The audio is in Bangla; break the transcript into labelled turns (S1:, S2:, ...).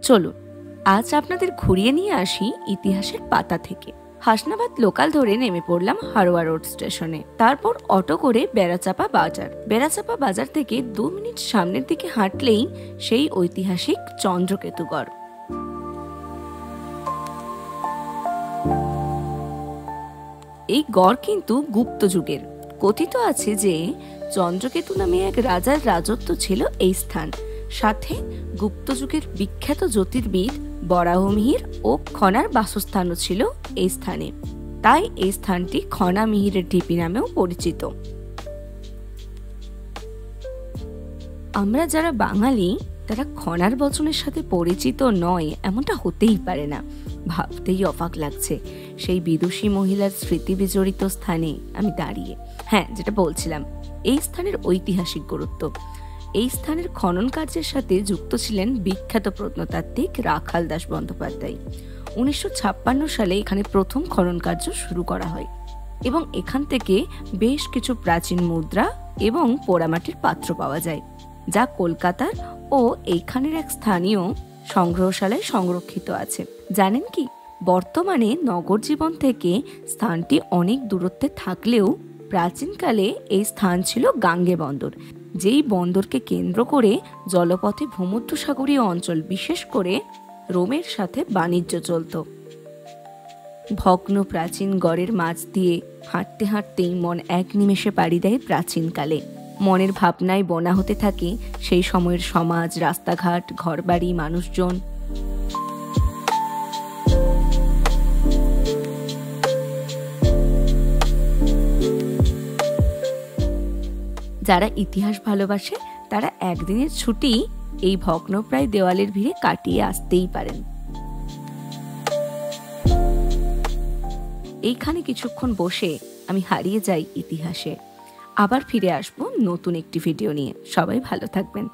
S1: চলুন আজ আপনাদের ঘুরিয়ে নিয়ে আসি ইতিহাসের পাতা থেকে। হাসনাবাদ লোকাল ধরে নেমে পড়লাম হারোয়া রোড স্টেশনে। তারপর অটো করে বেড়াচাপা বাজার থেকে 2 মিনিট সামনের দিকে হাঁটলেই সেই ঐতিহাসিক চন্দ্রকেতুগড়। এই গড় কিন্তু গুপ্ত যুগের। কথিত আছে যে চন্দ্রকেতু নামে এক রাজার রাজত্ব ছিল এই স্থান। সাথে গুপ্ত যুগের বিখ্যাত জ্যোতির্বিদ বরাহমিহির ও খনার বাসস্থানও ছিল এই স্থানে। তাই এই স্থানটি খনা মিহিরের ঢিপি নামেও পরিচিত। আমরা যারা বাঙালি তারা খনার বচনের সাথে পরিচিত নয় এমনটা হতেই পারে না। ভাবতেই অবাক লাগছে সেই বিদুষী মহিলার স্মৃতি বিজড়িত স্থানে আমি দাঁড়িয়ে। হ্যাঁ, যেটা বলছিলাম, এই স্থানের ঐতিহাসিক গুরুত্ব। এই স্থানের খনন কার্যের সাথে যুক্ত ছিলেন বিখ্যাত প্রত্নতাত্ত্বিক রাখাল দাস বন্দ্যোপাধ্যায়। 1956 সালে এখানে প্রথম খনন কার্য শুরু করা হয় এবং এখান থেকে বেশ কিছু প্রাচীন মুদ্রা এবং পোড়ামাটির পাত্র পাওয়া যায়, যা কলকাতার ও এইখানের এক স্থানীয় সংগ্রহশালায় সংরক্ষিত আছে। জানেন কি, বর্তমানে নগর জীবন থেকে স্থানটি অনেক দূরত্বে থাকলেও প্রাচীনকালে এই স্থান ছিল গাঙ্গে বন্দর, যেই বন্দরকে কেন্দ্র করে জলপথে ভূমধ্যসাগরীয় অঞ্চল বিশেষ করে রোমের সাথে বাণিজ্য চলত। ভগ্ন প্রাচীন গড়ের মাঝ দিয়ে হাঁটতে হাঁটতেই মন এক নিমেষে পাড়ি দেয় প্রাচীনকালে। মনের ভাবনায় বনা হতে থাকে সেই সময়ের সমাজ, রাস্তাঘাট, ঘরবাড়ি, মানুষজন। যারা ইতিহাস ভালোবাসে তারা একদিনের ছুটি এই ভগ্নপ্রায় দেওয়ালের ভিড়ে কাটিয়ে আসতেই পারেন। এইখানে কিছুক্ষণ বসে আমি হারিয়ে যাই ইতিহাসে। আবার ফিরে আসবো নতুন একটি ভিডিও নিয়ে। সবাই ভালো থাকবেন।